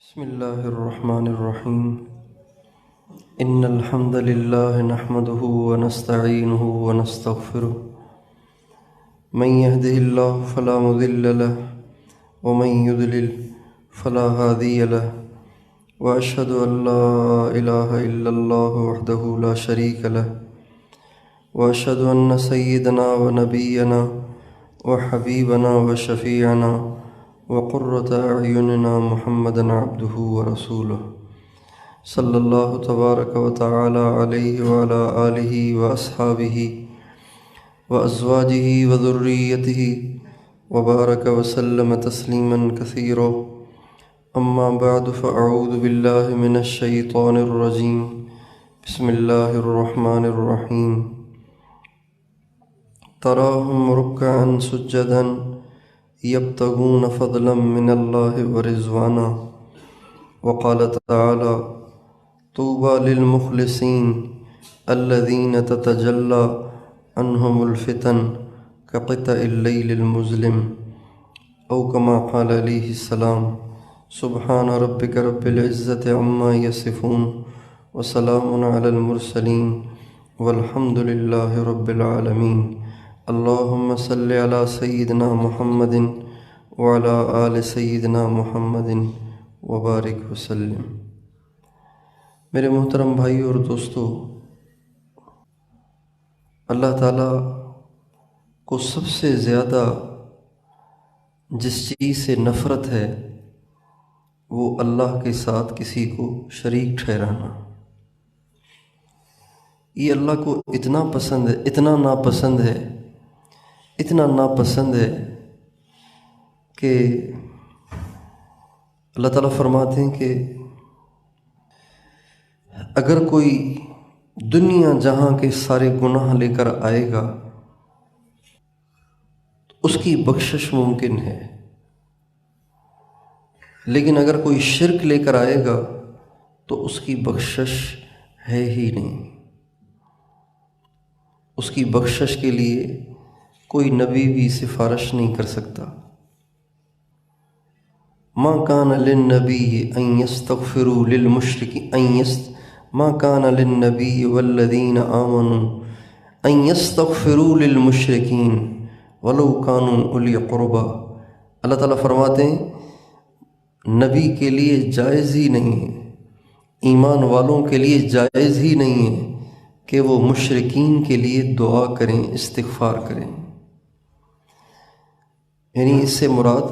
بسم الله الرحمن الرحيم إن الحمد لله نحمده ونستعينه ونستغفره من يهده الله فلا مضل له ومن يضلل فلا هادي له وأشهد أن لا إله إلا الله وحده لا شريك له وأشهد أن سيدنا ونبينا وحبيبنا وشفيعنا وقرة أعيننا محمدا عبده ورسوله صلى الله تبارك وتعالى عليه وعلى آله وأصحابه وأزواجه وذريته وبارك وسلم تسليما كثيرا أما بعد فأعوذ بالله من الشيطان الرجيم بسم الله الرحمن الرحيم تراهم ركعا سجدا يبتغون فضلا من الله ورضوانا وقال تعالى طوبى للمخلصين الذين تتجلى عنهم الفتن كقطع الليل المظلم أو كما قال عليه السلام سبحان ربك رب العزة عما يصفون وسلام على المرسلين والحمد لله رب العالمين اللهم صل على سيدنا محمد وعلى آل سيدنا محمد وبارک وسلم۔ میرے محترم بھائی اور دوستو، اللہ تعالیٰ کو سب سے زیادہ جس چیز سے نفرت ہے وہ اللہ کے ساتھ کسی کو شریک ٹھہرانا۔ یہ اللہ کو اتنا پسند ہے، اتنا ناپسند ہے کہ اللہ تعالیٰ فرماتے ہیں کہ اگر کوئی دنیا جہاں کے سارے گناہ لے کر آئے گا تو اس کی بخشش ممکن ہے، لیکن اگر کوئی شرک لے کر آئے گا تو اس کی بخشش ہے ہی نہیں۔ اس کی بخشش کے لیے کوئی نبی بھی سفارش نہیں کر سکتا۔ ما کان للنبی ان یستغفروا للمشرکین ما کان للنبی والذین آمنوا ان یستغفروا للمشرکین ولو کانوا اولی قربا۔ اللہ تعالیٰ فرماتے ہیں نبی کے لیے جائز ہی نہیں ہے، ایمان والوں کے لیے جائز ہی نہیں ہے کہ وہ مشرکین کے لیے دعا کریں، استغفار کریں۔ یعنی اس سے مراد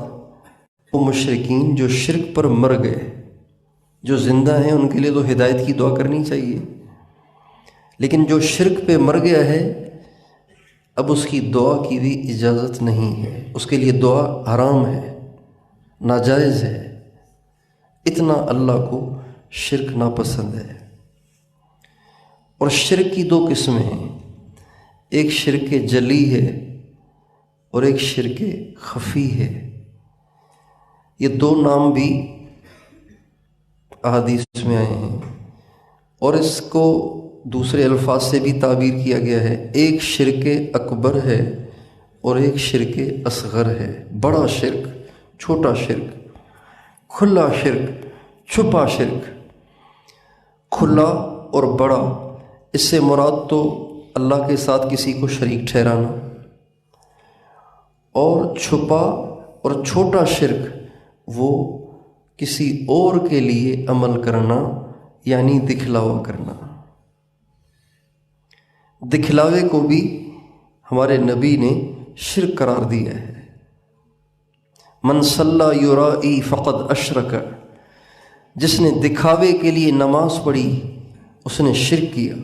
وہ مشرکین جو شرک پر مر گئے، جو زندہ ہیں ان کے لیے تو ہدایت کی دعا کرنی چاہیے، لیکن جو شرک پہ مر گیا ہے اب اس کی دعا کی بھی اجازت نہیں ہے، اس کے لیے دعا حرام ہے، ناجائز ہے۔ اتنا اللہ کو شرک ناپسند ہے۔ اور شرک کی دو قسمیں ہیں، ایک شرک جلی ہے اور ایک شرک خفی ہے۔ یہ دو نام بھی احادیث میں آئے ہیں اور اس کو دوسرے الفاظ سے بھی تعبیر کیا گیا ہے۔ ایک شرک اکبر ہے اور ایک شرک اصغر ہے۔ بڑا شرک، چھوٹا شرک، کھلا شرک، چھپا شرک۔ کھلا اور بڑا، اس سے مراد تو اللہ کے ساتھ کسی کو شریک ٹھہرانا، اور چھپا اور چھوٹا شرک وہ کسی اور کے لیے عمل کرنا، یعنی دکھلاوا کرنا۔ دکھلاوے کو بھی ہمارے نبی نے شرک قرار دیا ہے۔ من صلی یرائی فقد اشرک، جس نے دکھاوے کے لیے نماز پڑھی اس نے شرک کیا۔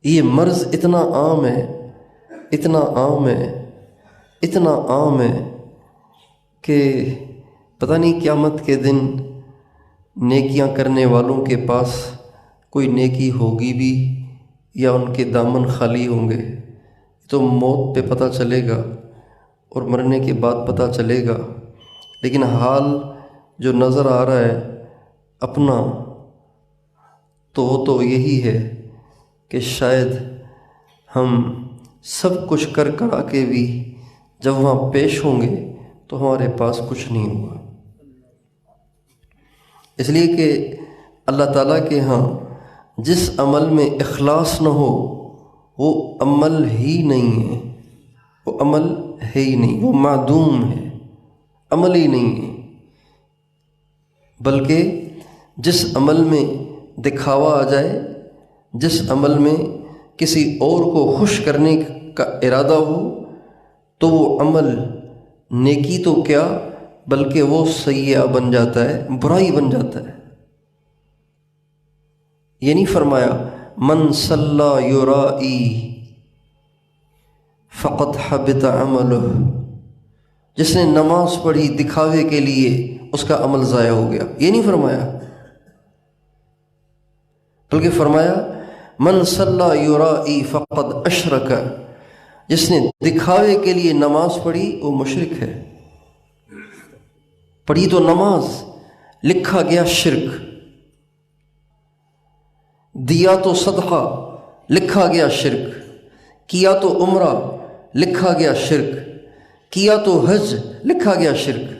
یہ مرض اتنا عام ہے کہ پتہ نہیں قیامت کے دن نیکیاں کرنے والوں کے پاس کوئی نیکی ہوگی بھی یا ان کے دامن خالی ہوں گے، تو موت پہ پتہ چلے گا اور مرنے کے بعد پتہ چلے گا۔ لیکن حال جو نظر آ رہا ہے اپنا تو یہی ہے کہ شاید ہم سب کچھ کر کے بھی جب وہاں پیش ہوں گے تو ہمارے پاس کچھ نہیں ہوگا۔ اس لیے کہ اللہ تعالیٰ کے ہاں جس عمل میں اخلاص نہ ہو وہ عمل ہی نہیں ہے، وہ عمل ہے ہی نہیں، وہ معدوم ہے، عمل ہی نہیں ہے۔ بلکہ جس عمل میں دکھاوا آ جائے، جس عمل میں کسی اور کو خوش کرنے کا ارادہ ہو، تو وہ عمل نیکی تو کیا بلکہ وہ سیئہ بن جاتا ہے، برائی بن جاتا ہے۔ یہ نہیں فرمایا من صلی یرائی فقد حبط عملہ، جس نے نماز پڑھی دکھاوے کے لیے اس کا عمل ضائع ہو گیا، یہ نہیں فرمایا، بلکہ فرمایا من صلی یرائی فقد اشرک، جس نے دکھاوے کے لیے نماز پڑھی وہ مشرک ہے۔ پڑھی تو نماز، لکھا گیا شرک، دیا تو صدقہ، لکھا گیا شرک، کیا تو عمرہ، لکھا گیا شرک، کیا تو حج، لکھا گیا شرک۔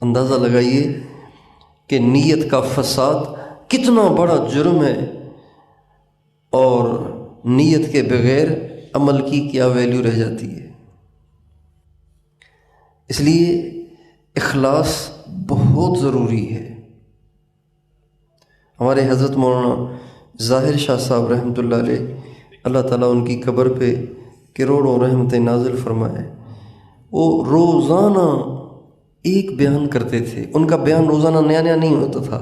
اندازہ لگائیے کہ نیت کا فساد کتنا بڑا جرم ہے، اور نیت کے بغیر عمل کی کیا ویلیو رہ جاتی ہے۔ اس لیے اخلاص بہت ضروری ہے۔ ہمارے حضرت مولانا ظاہر شاہ صاحب رحمۃ اللہ علیہ، اللہ تعالیٰ ان کی قبر پہ کروڑوں رحمتیں نازل فرمائے، وہ روزانہ ایک بیان کرتے تھے۔ ان کا بیان روزانہ نیا نیا نہیں ہوتا تھا،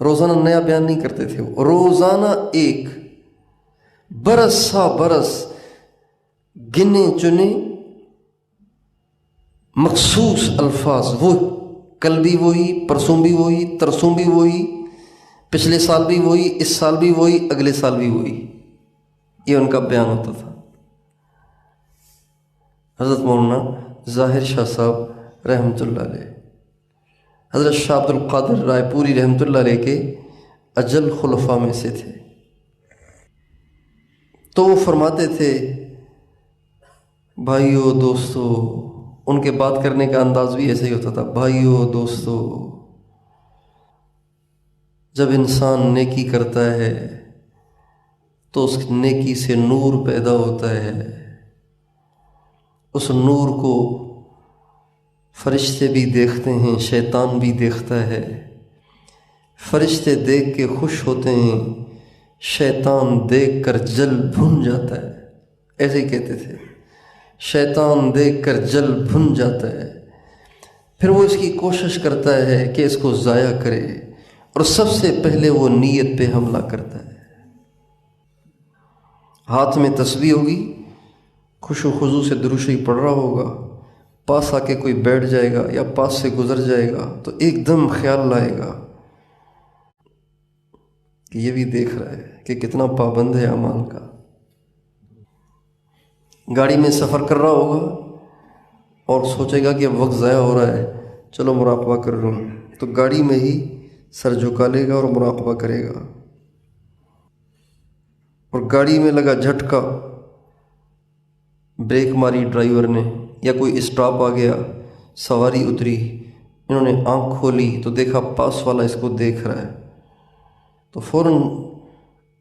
روزانہ نیا بیان نہیں کرتے تھے، وہ روزانہ ایک، برس سا برس گنے چنے مخصوص الفاظ، وہ کل بھی وہی، پرسوں بھی وہی، ترسوں بھی وہی، پچھلے سال بھی وہی، اس سال بھی وہی، اگلے سال بھی وہی، یہ ان کا بیان ہوتا تھا۔ حضرت مولانا ظاہر شاہ صاحب رحمۃ اللہ علیہ، حضرت شاہ عبد القادر رائے پوری رحمۃ اللہ علیہ کے اجل خلفاء میں سے تھے۔ تو وہ فرماتے تھے بھائیو دوستو، ان کے بات کرنے کا انداز بھی ایسے ہی ہوتا تھا، بھائیو دوستو، جب انسان نیکی کرتا ہے تو اس نیکی سے نور پیدا ہوتا ہے، اس نور کو فرشتے بھی دیکھتے ہیں، شیطان بھی دیکھتا ہے۔ فرشتے دیکھ کے خوش ہوتے ہیں، شیطان دیکھ کر جل بھن جاتا ہے، ایسے ہی کہتے تھے، شیطان دیکھ کر جل بھن جاتا ہے۔ پھر وہ اس کی کوشش کرتا ہے کہ اس کو ضائع کرے، اور سب سے پہلے وہ نیت پہ حملہ کرتا ہے۔ ہاتھ میں تسبیح ہوگی، خوش و خضوع سے درود شریف پڑھ رہا ہوگا، پاس آ کے کوئی بیٹھ جائے گا یا پاس سے گزر جائے گا تو ایک دم خیال لائے گا کہ یہ بھی دیکھ رہا ہے کہ کتنا پابند ہے اعمال کا۔ گاڑی میں سفر کر رہا ہوگا اور سوچے گا کہ اب وقت ضائع ہو رہا ہے، چلو مراقبہ کر لوں، تو گاڑی میں ہی سر جھکا لے گا اور مراقبہ کرے گا۔ اور گاڑی میں لگا جھٹکا، بریک ماری ڈرائیور نے یا کوئی اسٹاپ آ گیا، سواری اتری، انہوں نے آنکھ کھولی تو دیکھا پاس والا اس کو دیکھ رہا ہے، تو فوراً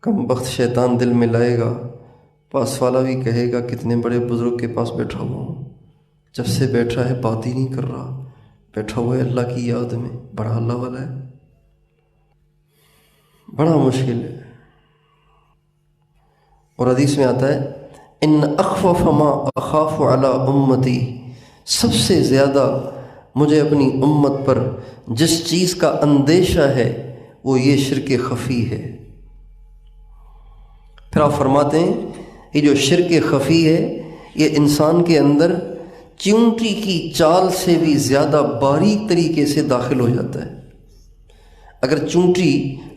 کم بخت شیطان دل میں لائے گا، پاس والا بھی کہے گا کتنے بڑے بزرگ کے پاس بیٹھا ہوا ہوں، جب سے بیٹھا ہے بات ہی نہیں کر رہا، بیٹھا ہوا ہے اللہ کی یاد میں، بڑا اللہ والا ہے۔ بڑا مشکل ہے۔ اور حدیث میں آتا ہے ان اخوف ما اخاف علی امتی، سب سے زیادہ مجھے اپنی امت پر جس چیز کا اندیشہ ہے وہ یہ شرک خفی ہے۔ پھر آپ فرماتے ہیں یہ جو شرک خفی ہے یہ انسان کے اندر چیونٹی کی چال سے بھی زیادہ باریک طریقے سے داخل ہو جاتا ہے۔ اگر چونٹی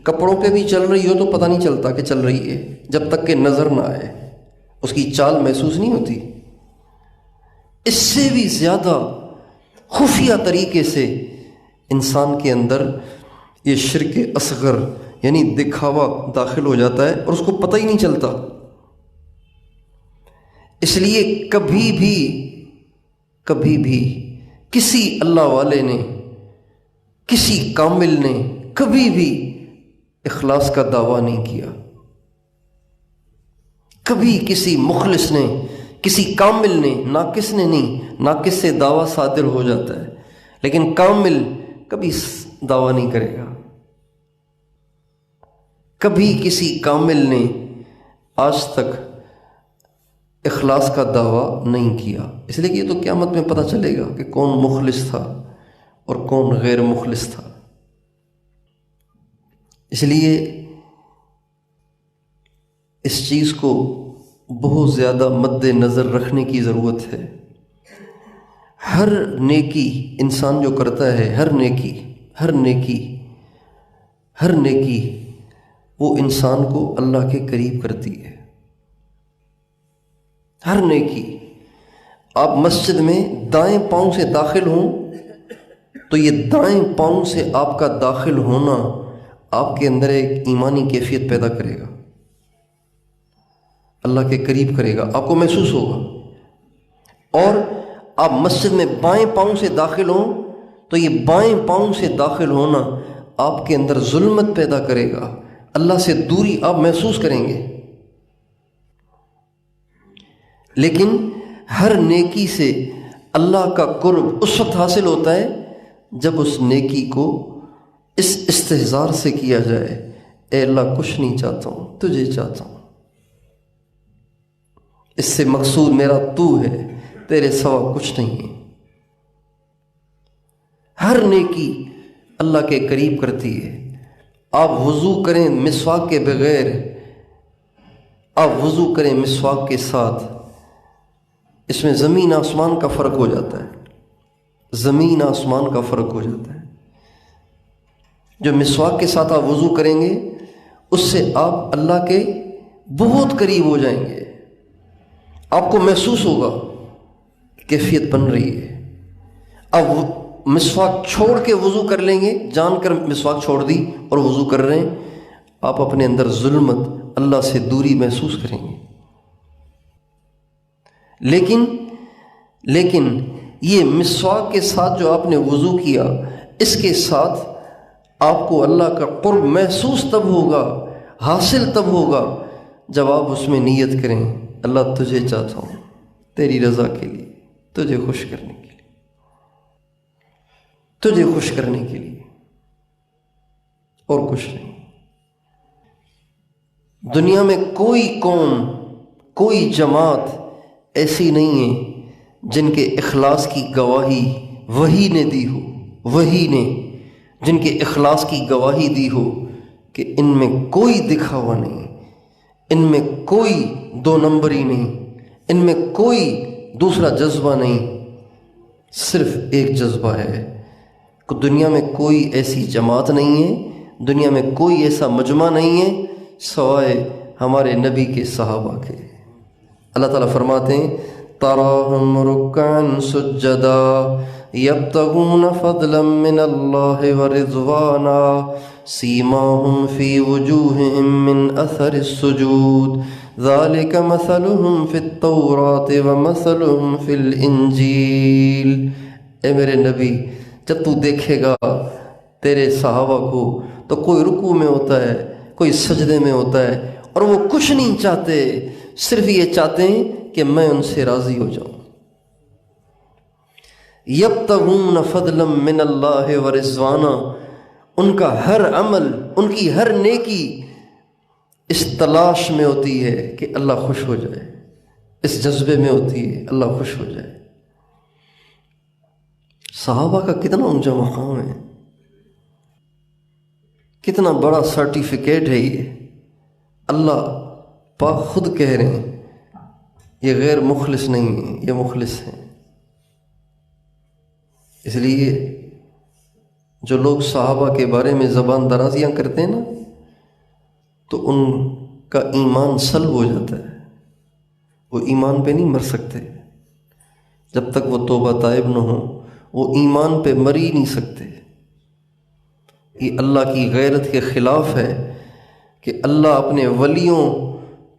کپڑوں پہ بھی چل رہی ہو تو پتہ نہیں چلتا کہ چل رہی ہے، جب تک کہ نظر نہ آئے، اس کی چال محسوس نہیں ہوتی۔ اس سے بھی زیادہ خفیہ طریقے سے انسان کے اندر یہ شرک اصغر یعنی دکھاوا داخل ہو جاتا ہے اور اس کو پتہ ہی نہیں چلتا۔ اس لیے کبھی بھی کسی اللہ والے نے کسی کامل نے کبھی بھی اخلاص کا دعویٰ نہیں کیا، کبھی کسی مخلص نے، کسی کامل نے، ناقص نے نہیں، ناقص سے دعویٰ صادر ہو جاتا ہے لیکن کامل کبھی دعویٰ نہیں کرے گا۔ کبھی کسی کامل نے آج تک اخلاص کا دعویٰ نہیں کیا، اس لیے کہ یہ تو قیامت میں پتہ چلے گا کہ کون مخلص تھا اور کون غیر مخلص تھا۔ اس لیے اس چیز کو بہت زیادہ مد نظر رکھنے کی ضرورت ہے۔ ہر نیکی انسان جو کرتا ہے، ہر نیکی وہ انسان کو اللہ کے قریب کرتی ہے۔ ہر نیکی، آپ مسجد میں دائیں پاؤں سے داخل ہوں تو یہ دائیں پاؤں سے آپ کا داخل ہونا آپ کے اندر ایک ایمانی کیفیت پیدا کرے گا، اللہ کے قریب کرے گا، آپ کو محسوس ہوگا۔ اور آپ مسجد میں بائیں پاؤں سے داخل ہوں تو یہ بائیں پاؤں سے داخل ہونا آپ کے اندر ظلمت پیدا کرے گا، اللہ سے دوری آپ محسوس کریں گے۔ لیکن ہر نیکی سے اللہ کا قرب اس وقت حاصل ہوتا ہے جب اس نیکی کو اس استحضار سے کیا جائے، اے اللہ کچھ نہیں چاہتا ہوں، تجھے چاہتا ہوں، اس سے مقصود میرا تو ہے، تیرے سوا کچھ نہیں ہے۔ ہر نیکی اللہ کے قریب کرتی ہے۔ آپ وضو کریں مسواک کے بغیر، آپ وضو کریں مسواک کے ساتھ، اس میں زمین آسمان کا فرق ہو جاتا ہے، زمین آسمان کا فرق ہو جاتا ہے۔ جو مسواک کے ساتھ آپ وضو کریں گے اس سے آپ اللہ کے بہت قریب ہو جائیں گے، آپ کو محسوس ہوگا کیفیت بن رہی ہے۔ اب مسواک چھوڑ کے وضو کر لیں گے، جان کر مسواک چھوڑ دی اور وضو کر رہے ہیں، آپ اپنے اندر ظلمت، اللہ سے دوری محسوس کریں گے۔ لیکن یہ مسواک کے ساتھ جو آپ نے وضو کیا، اس کے ساتھ آپ کو اللہ کا قرب محسوس تب ہوگا، حاصل تب ہوگا جب آپ اس میں نیت کریں، اللہ تجھے چاہتا ہوں، تیری رضا کے لیے، تجھے خوش کرنے کے لیے، تجھے خوش کرنے کے لیے، اور کچھ نہیں۔ دنیا میں کوئی قوم، کوئی جماعت ایسی نہیں ہے جن کے اخلاص کی گواہی وحی نے دی ہو، وحی نے جن کے اخلاص کی گواہی دی ہو کہ ان میں کوئی دکھاوا نہیں، ان میں کوئی دو نمبری نہیں، ان میں کوئی دوسرا جذبہ نہیں، صرف ایک جذبہ ہے۔ دنیا میں کوئی ایسی جماعت نہیں ہے، دنیا میں کوئی ایسا مجمع نہیں ہے سوائے ہمارے نبی کے صحابہ کے۔ اللہ تعالیٰ فرماتے ہیں تراہم رکعا سجدا یبتغون فضلا من اللہ ورضوانا سیماہم فی وجوہہم من اثر السجود ذالک مثلہم فی التوراۃ ومثلہم فی الانجیل۔ اے میرے نبی، جب تو دیکھے گا تیرے صحابہ کو تو کوئی رکوع میں ہوتا ہے، کوئی سجدے میں ہوتا ہے، اور وہ کچھ نہیں چاہتے، صرف یہ چاہتے ہیں کہ میں ان سے راضی ہو جاؤں۔ یبتغون فضلا من اللہ ورضوانا، ان کا ہر عمل، ان کی ہر نیکی اس تلاش میں ہوتی ہے کہ اللہ خوش ہو جائے، اس جذبے میں ہوتی ہے اللہ خوش ہو جائے۔ صحابہ کا کتنا اونچا مقام ہے، کتنا بڑا سرٹیفکیٹ ہے یہ۔ اللہ پاک خود کہہ رہے ہیں یہ غیر مخلص نہیں ہیں، یہ مخلص ہیں۔ اس لیے جو لوگ صحابہ کے بارے میں زبان درازیاں کرتے ہیں نا، تو ان کا ایمان سلب ہو جاتا ہے، وہ ایمان پہ نہیں مر سکتے جب تک وہ توبہ تائب نہ ہوں، وہ ایمان پہ مر ہی نہیں سکتے۔ یہ اللہ کی غیرت کے خلاف ہے کہ اللہ اپنے ولیوں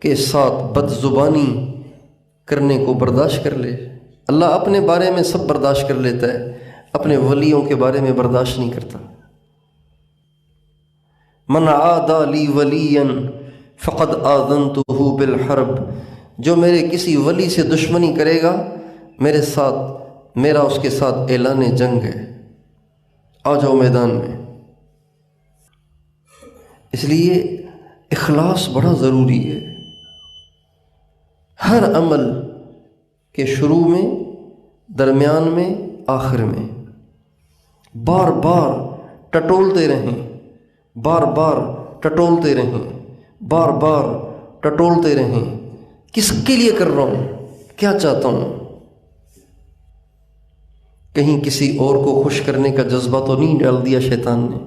کے ساتھ بد زبانی کرنے کو برداشت کر لے۔ اللہ اپنے بارے میں سب برداشت کر لیتا ہے، اپنے ولیوں کے بارے میں برداشت نہیں کرتا۔ من عادى لي وليا فقد آذنته بالحرب، جو میرے کسی ولی سے دشمنی کرے گا میرا اس کے ساتھ اعلان جنگ ہے، آ جاؤ میدان میں۔ اس لیے اخلاص بڑا ضروری ہے، ہر عمل کے شروع میں، درمیان میں، آخر میں بار بار ٹٹولتے رہیں، بار بار ٹٹولتے رہیں، بار بار ٹٹولتے رہیں، کس کے لیے کر رہا ہوں، کیا چاہتا ہوں، کہیں کسی اور کو خوش کرنے کا جذبہ تو نہیں ڈال دیا شیطان نے،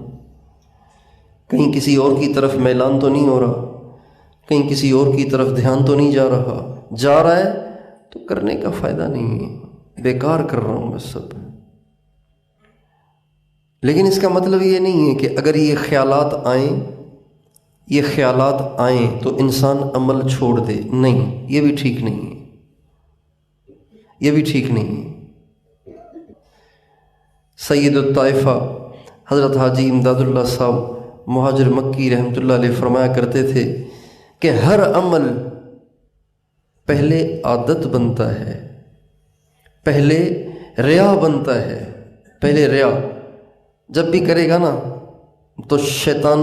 کہیں کسی اور کی طرف میلان تو نہیں ہو رہا، کہیں کسی اور کی طرف دھیان تو نہیں جا رہا ہے تو کرنے کا فائدہ نہیں ہے، بیکار کر رہا ہوں بس سب۔ لیکن اس کا مطلب یہ نہیں ہے کہ اگر یہ خیالات آئیں تو انسان عمل چھوڑ دے، نہیں، یہ بھی ٹھیک نہیں ہے، یہ بھی ٹھیک نہیں ہے۔ سید الطائفہ حضرت حاجی امداد اللہ صاحب مہاجر مکی رحمۃ اللہ علیہ فرمایا کرتے تھے کہ ہر عمل پہلے عادت بنتا ہے، پہلے ریا بنتا ہے، پہلے ریا جب بھی کرے گا نا تو شیطان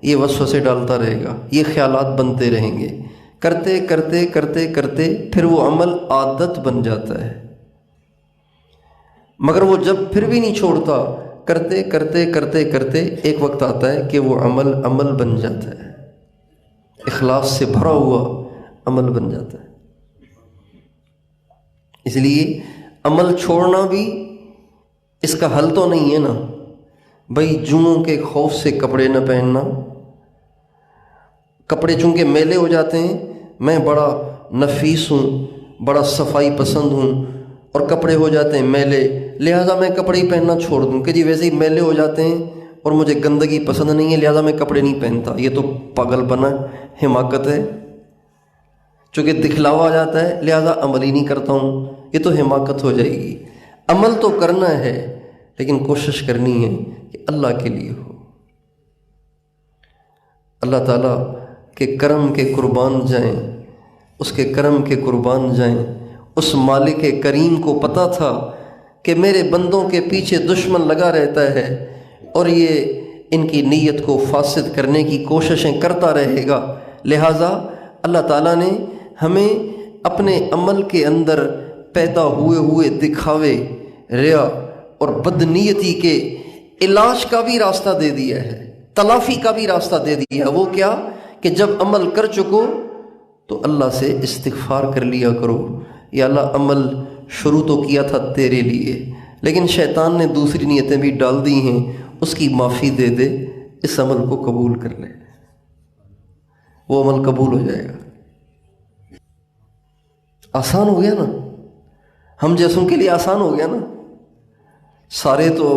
یہ وسوسے ڈالتا رہے گا، یہ خیالات بنتے رہیں گے، کرتے کرتے کرتے کرتے پھر وہ عمل عادت بن جاتا ہے، مگر وہ جب پھر بھی نہیں چھوڑتا، کرتے کرتے کرتے کرتے ایک وقت آتا ہے کہ وہ عمل بن جاتا ہے، اخلاص سے بھرا ہوا عمل بن جاتا ہے۔ اس لیے عمل چھوڑنا بھی اس کا حل تو نہیں ہے نا، بھئی جنوں کے خوف سے کپڑے نہ پہننا، کپڑے چونکہ میلے ہو جاتے ہیں، میں بڑا نفیس ہوں، بڑا صفائی پسند ہوں، اور کپڑے ہو جاتے ہیں میلے، لہٰذا میں کپڑے ہی پہننا چھوڑ دوں کہ جی ویسے ہی میلے ہو جاتے ہیں اور مجھے گندگی پسند نہیں ہے لہٰذا میں کپڑے نہیں پہنتا، یہ تو پاگل پنا، حماقت ہے، چونکہ دکھلاوا آ جاتا ہے لہٰذا عمل ہی نہیں کرتا ہوں، یہ تو حماقت ہو جائے گی۔ عمل تو کرنا ہے لیکن کوشش کرنی ہے کہ اللہ کے لیے ہو، اللہ تعالیٰ کے کرم کے قربان جائیں، اس کے کرم کے قربان جائیں۔ اس مالک کریم کو پتہ تھا کہ میرے بندوں کے پیچھے دشمن لگا رہتا ہے اور یہ ان کی نیت کو فاسد کرنے کی کوششیں کرتا رہے گا، لہٰذا اللہ تعالیٰ نے ہمیں اپنے عمل کے اندر پیدا ہوئے دکھاوے، ریا اور بدنیتی کے علاج کا بھی راستہ دے دیا ہے، تلافی کا بھی راستہ دے دیا ہے۔ وہ کیا کہ جب عمل کر چکو تو اللہ سے استغفار کر لیا کرو، یا اللہ عمل شروع تو کیا تھا تیرے لیے لیکن شیطان نے دوسری نیتیں بھی ڈال دی ہیں، اس کی معافی دے دے، اس عمل کو قبول کر لے، وہ عمل قبول ہو جائے گا۔ آسان ہو گیا نا، ہم جیسوں کے لیے آسان ہو گیا نا، سارے تو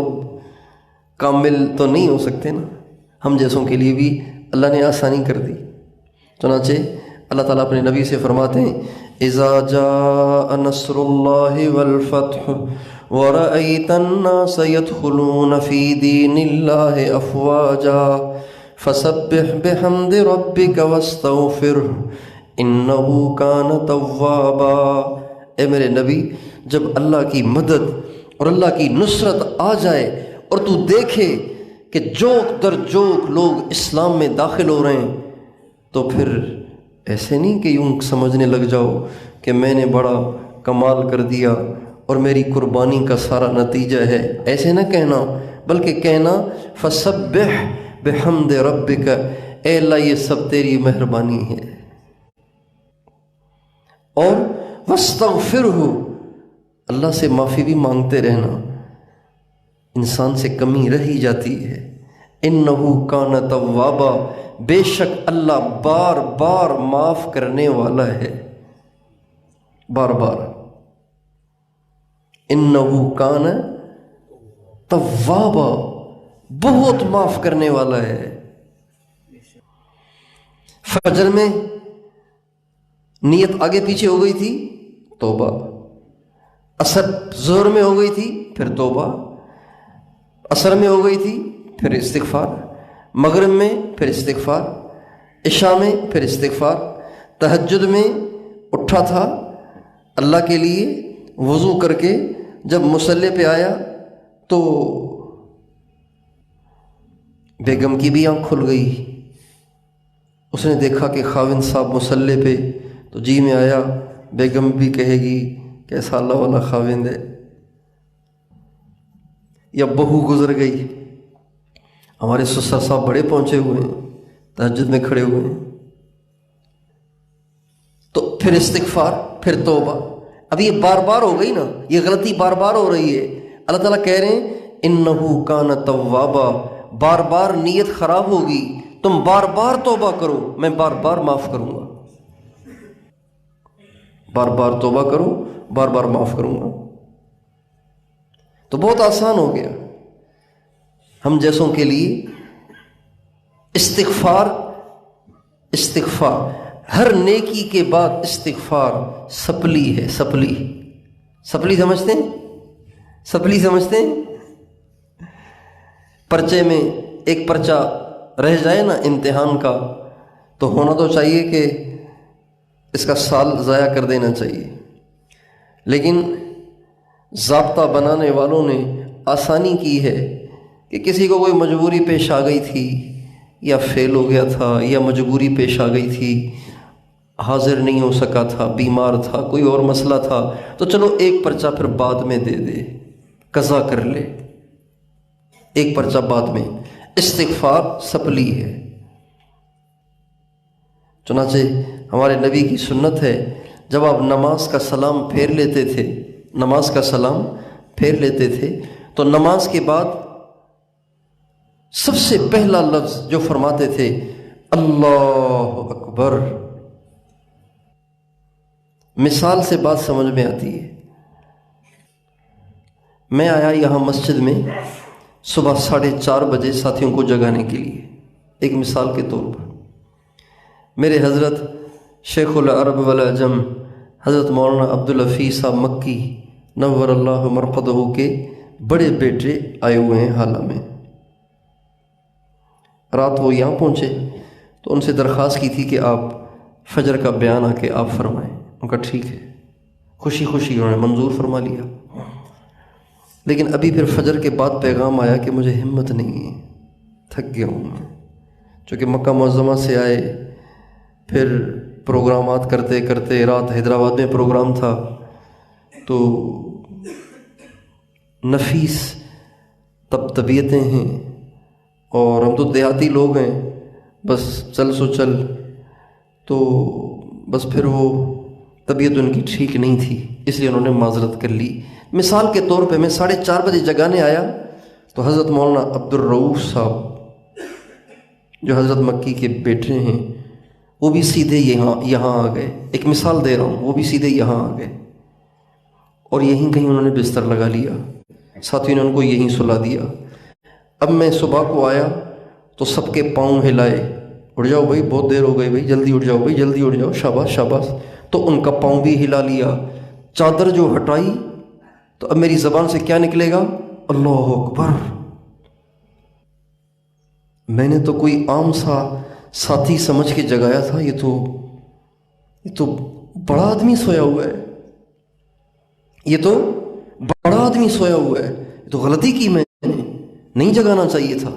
کامل تو نہیں ہو سکتے نا، ہم جیسوں کے لیے بھی اللہ نے آسانی کر دی۔ چنانچہ اللہ تعالیٰ اپنے نبی سے فرماتے ہیں اذا جاء نصر اللہ والفتح ورأیت الناس يدخلون فی دین اللہ افواجا فسبح بحمد ربک واستغفرہ انہ کان توابا۔ اے میرے نبی، جب اللہ کی مدد اور اللہ کی نصرت آ جائے اور تو دیکھے کہ جوک در جوک لوگ اسلام میں داخل ہو رہے ہیں تو پھر ایسے نہیں کہ یوں سمجھنے لگ جاؤ کہ میں نے بڑا کمال کر دیا اور میری قربانی کا سارا نتیجہ ہے، ایسے نہ کہنا، بلکہ کہنا فسبح بحمد ربک، اے اللہ یہ سب تیری مہربانی ہے، اور واستغفرہ، اللہ سے معافی بھی مانگتے رہنا، انسان سے کمی رہ ہی جاتی ہے، انہ کان توابا، بے شک اللہ بار بار معاف کرنے والا ہے، بار بار، انہ کان توابا، بہت معاف کرنے والا ہے۔ فجر میں نیت آگے پیچھے ہو گئی تھی، توبہ، عصر ظہر میں ہو گئی تھی، پھر توبہ، عصر میں ہو گئی تھی، پھر استغفار، مغرب میں پھر استغفار، عشاء میں پھر استغفار، تہجد میں اٹھا تھا اللہ کے لیے، وضو کر کے جب مصلی پہ آیا تو بیگم کی بھی آنکھ کھل گئی۔ اس نے دیکھا کہ خاوند صاحب مصلی پہ، تو جی میں آیا بیگم بھی کہے گی کیسا اللہ والا خاوند ہے، یا بہو گزر گئی، ہمارے سسر صاحب بڑے پہنچے ہوئے ہیں، تہجد میں کھڑے ہوئے ہیں، تو پھر استغفار، پھر توبہ۔ اب یہ بار بار ہو گئی نا، یہ غلطی بار بار ہو رہی ہے۔ اللہ تعالیٰ کہہ رہے ہیں انہو کان توابا، بار بار نیت خراب ہوگی، تم بار بار توبہ کرو، میں بار بار معاف کروں گا، بار بار توبہ کرو، بار بار معاف کروں گا۔ تو بہت آسان ہو گیا ہم جیسوں کے لیے۔ استغفار، استغفار، ہر نیکی کے بعد استغفار سپلی ہے، سپلی۔ سپلی سمجھتے ہیں؟ سپلی سمجھتے ہیں؟ پرچے میں ایک پرچہ رہ جائے نا امتحان کا، تو ہونا تو چاہیے کہ اس کا سال ضائع کر دینا چاہیے، لیکن ضابطہ بنانے والوں نے آسانی کی ہے کہ کسی کو کوئی مجبوری پیش آ گئی تھی، یا فیل ہو گیا تھا، یا مجبوری پیش آ گئی تھی، حاضر نہیں ہو سکا تھا، بیمار تھا، کوئی اور مسئلہ تھا، تو چلو ایک پرچہ پھر بعد میں دے دے، قضا کر لے، ایک پرچہ بعد میں۔ استغفار سپلی ہے۔ چنانچہ ہمارے نبی کی سنت ہے، جب آپ نماز کا سلام پھیر لیتے تھے، نماز کا سلام پھیر لیتے تھے، تو نماز کے بعد سب سے پہلا لفظ جو فرماتے تھے اللہ اکبر۔ مثال سے بات سمجھ میں آتی ہے۔ میں آیا یہاں مسجد میں صبح 4:30 بجے ساتھیوں کو جگانے کے لیے، ایک مثال کے طور پر۔ میرے حضرت شیخ العرب والعجم حضرت مولانا عبدالحفیظ صاحب مکی نور اللہ مرقدہ کے بڑے بیٹے آئے ہوئے ہیں حالہ میں۔ رات وہ یہاں پہنچے تو ان سے درخواست کی تھی کہ آپ فجر کا بیان آ کے آپ فرمائیں۔ ان کا ٹھیک ہے، خوشی خوشی انہوں نے منظور فرما لیا۔ لیکن ابھی پھر فجر کے بعد پیغام آیا کہ مجھے ہمت نہیں ہے، تھک گیا ہوں میں، چونکہ مکہ معظمہ سے آئے، پھر پروگرامات کرتے کرتے رات حیدرآباد میں پروگرام تھا، تو نفیس طبیعتیں ہیں، اور ہم تو دیہاتی لوگ ہیں، بس چل سو چل، تو بس پھر وہ طبیعت ان کی ٹھیک نہیں تھی، اس لیے انہوں نے معذرت کر لی۔ مثال کے طور پہ میں 4:30 بجے جگانے آیا تو حضرت مولانا عبدالرؤوف صاحب جو حضرت مکی کے بیٹے ہیں، وہ بھی سیدھے یہاں آ گئے۔ ایک مثال دے رہا ہوں، وہ بھی سیدھے یہاں آ گئے، اور یہیں کہیں انہوں نے بستر لگا لیا، ساتھیوں نے ان کو یہیں سلا دیا۔ اب میں صبح کو آیا تو سب کے پاؤں ہلائے، اٹھ جاؤ بھائی، بہت دیر ہو گئی بھائی، جلدی اٹھ جاؤ بھائی، جلدی اٹھ جاؤ، شاباش شاباش۔ تو ان کا پاؤں بھی ہلا لیا۔ چادر جو ہٹائی تو اب میری زبان سے کیا نکلے گا؟ اللہ اکبر۔ میں نے تو کوئی عام سا ساتھی سمجھ کے جگایا تھا، یہ تو بڑا آدمی سویا ہوا ہے، یہ تو بڑا آدمی سویا ہوا ہے، یہ تو غلطی کی، میں نے نہیں جگانا چاہیے تھا۔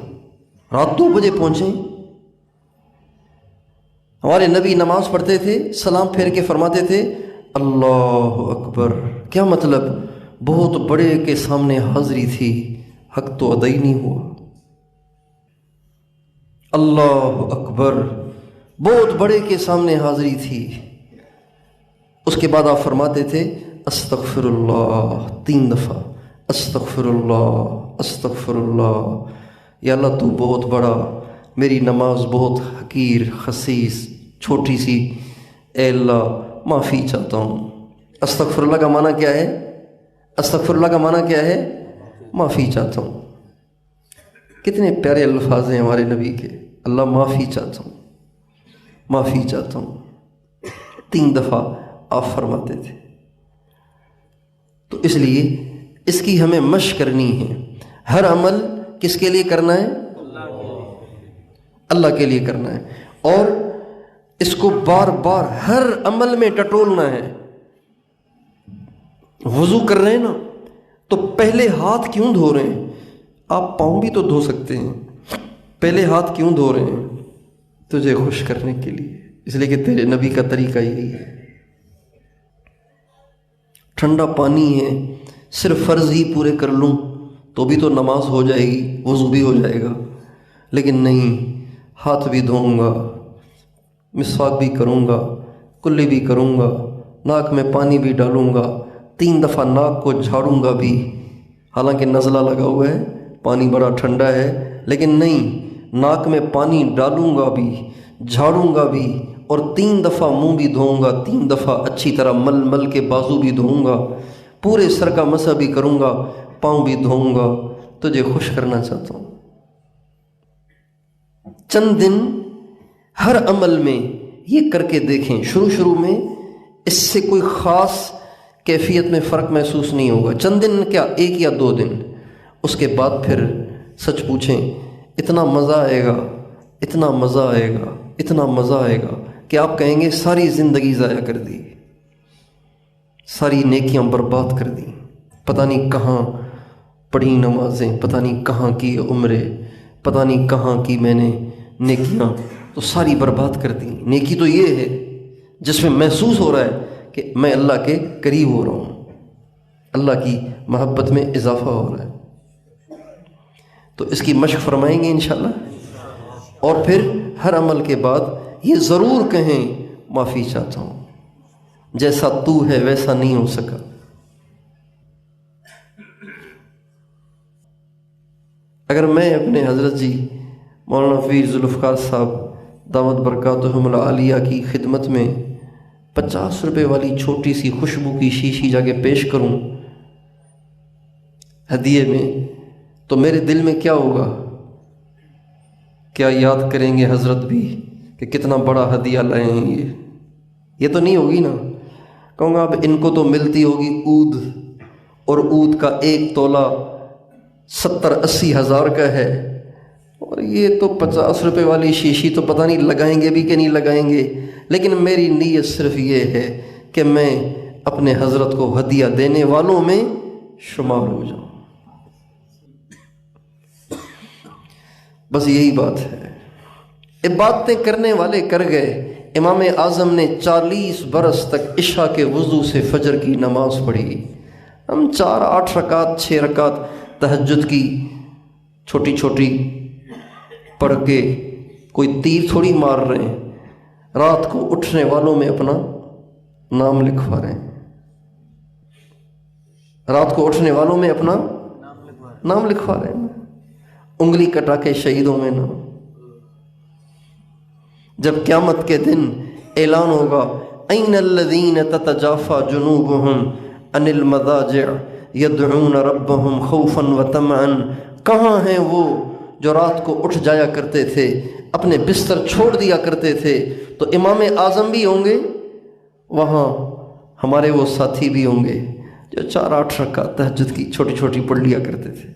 رات 2 بجے پہنچے۔ ہمارے نبی نماز پڑھتے تھے، سلام پھیر کے فرماتے تھے اللہ اکبر۔ کیا مطلب؟ بہت بڑے کے سامنے حاضری تھی، حق تو ادا ہی نہیں ہوا۔ اللہ اکبر، بہت بڑے کے سامنے حاضری تھی۔ اس کے بعد آپ فرماتے تھے استغفر اللہ 3 دفعہ، استغفر اللہ، استغفر اللہ۔ یا اللہ تو بہت بڑا، میری نماز بہت حقیر، خسیس، چھوٹی سی، اے اللہ معافی چاہتا ہوں۔ استغفر اللہ کا معنی کیا ہے؟ استغفر اللہ کا معنی کیا ہے؟ معافی چاہتا ہوں۔ کتنے پیارے الفاظ ہیں ہمارے نبی کے، اللہ معافی چاہتا ہوں، معافی چاہتا ہوں، 3 دفعہ آپ فرماتے تھے۔ تو اس لیے اس کی ہمیں مشق کرنی ہے۔ ہر عمل کس کے لیے کرنا ہے؟ اللہ کے لیے کرنا ہے، اور اس کو بار بار ہر عمل میں ٹٹولنا ہے۔ وضو کر رہے ہیں نا تو پہلے ہاتھ کیوں دھو رہے ہیں؟ آپ پاؤں بھی تو دھو سکتے ہیں، پہلے ہاتھ کیوں دھو رہے ہیں؟ تجھے خوش کرنے کے لیے، اس لیے کہ تیرے نبی کا طریقہ یہی ہے۔ ٹھنڈا پانی ہے، صرف فرض ہی پورے کر لوں تو بھی تو نماز ہو جائے گی، وضو بھی ہو جائے گا، لیکن نہیں، ہاتھ بھی دھوؤں گا، مسواک بھی کروں گا، کلی بھی کروں گا، ناک میں پانی بھی ڈالوں گا، 3 دفعہ ناک کو جھاڑوں گا بھی، حالانکہ نزلہ لگا ہوا ہے، پانی بڑا ٹھنڈا ہے، لیکن نہیں، ناک میں پانی ڈالوں گا بھی، جھاڑوں گا بھی، اور 3 دفعہ منہ بھی دھوؤں گا، 3 دفعہ اچھی طرح مل مل کے بازو بھی دھوؤں گا، پورے سر کا مسح بھی کروں گا، پاؤں بھی دھوؤں گا، تجھے خوش کرنا چاہتا ہوں۔ چند دن ہر عمل میں یہ کر کے دیکھیں، شروع میں اس سے کوئی خاص کیفیت میں فرق محسوس نہیں ہوگا، چند دن کیا 1 یا 2 دن، اس کے بعد پھر سچ پوچھیں اتنا مزہ آئے گا، اتنا مزہ آئے گا، اتنا مزہ آئے گا کہ آپ کہیں گے ساری زندگی ضائع کر دی، ساری نیکیاں برباد کر دی، پتہ نہیں کہاں پڑھی نمازیں، پتہ نہیں کہاں کی عمریں، پتہ نہیں کہاں کی میں نے نیکیاں، تو ساری برباد کر دی۔ نیکی تو یہ ہے جس میں محسوس ہو رہا ہے کہ میں اللہ کے قریب ہو رہا ہوں، اللہ کی محبت میں اضافہ ہو رہا ہے، تو اس کی مشق فرمائیں گے انشاءاللہ۔ اور پھر ہر عمل کے بعد یہ ضرور کہیں معافی چاہتا ہوں، جیسا تو ہے ویسا نہیں ہو سکا۔ اگر میں اپنے حضرت جی مولانا فیض ذوالفقار صاحب دامت برکاتہم العالیہ کی خدمت میں 50 روپے والی چھوٹی سی خوشبو کی شیشی جا کے پیش کروں ہدیے میں، تو میرے دل میں کیا ہوگا؟ کیا یاد کریں گے حضرت بھی کہ کتنا بڑا ہدیہ لائے ہیں یہ تو نہیں ہوگی نا۔ کہوں گا اب ان کو تو ملتی ہوگی عود، اور عود کا 1 تولہ 70-80 ہزار کا ہے، اور یہ تو 50 روپے والی شیشی تو پتہ نہیں لگائیں گے بھی کہ نہیں لگائیں گے، لیکن میری نیت صرف یہ ہے کہ میں اپنے حضرت کو ہدیہ دینے والوں میں شمار ہو جاؤں، بس یہی بات ہے۔ عبادتیں کرنے والے کر گئے، امام اعظم نے 40 برس تک عشاء کے وضو سے فجر کی نماز پڑھی، ہم 4 8 رکعت 6 رکعت تہجد کی چھوٹی چھوٹی پڑھ کے کوئی تیر تھوڑی مار رہے ہیں، رات کو اٹھنے والوں میں اپنا نام لکھوا رہے ہیں، رات کو اٹھنے والوں میں اپنا نام لکھوا رہے ہیں، انگلی کٹا کے شہیدوں میں نام۔ جب قیامت کے دن اعلان ہوگا این الذین تتجافی جنوبہم عن المضاجع یدعون ربہم خوفا وطمعا، کہاں ہیں وہ جو رات کو اٹھ جایا کرتے تھے، اپنے بستر چھوڑ دیا کرتے تھے؟ تو امام اعظم بھی ہوں گے وہاں، ہمارے وہ ساتھی بھی ہوں گے جو 4 8 رکعت تہجد کی چھوٹی چھوٹی پڑھ لیا کرتے تھے۔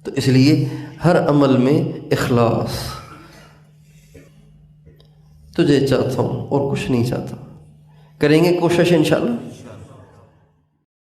تو اس لیے ہر عمل میں اخلاص، تجھے چاہتا ہوں اور کچھ نہیں چاہتا، کریں گے کوشش انشاءاللہ۔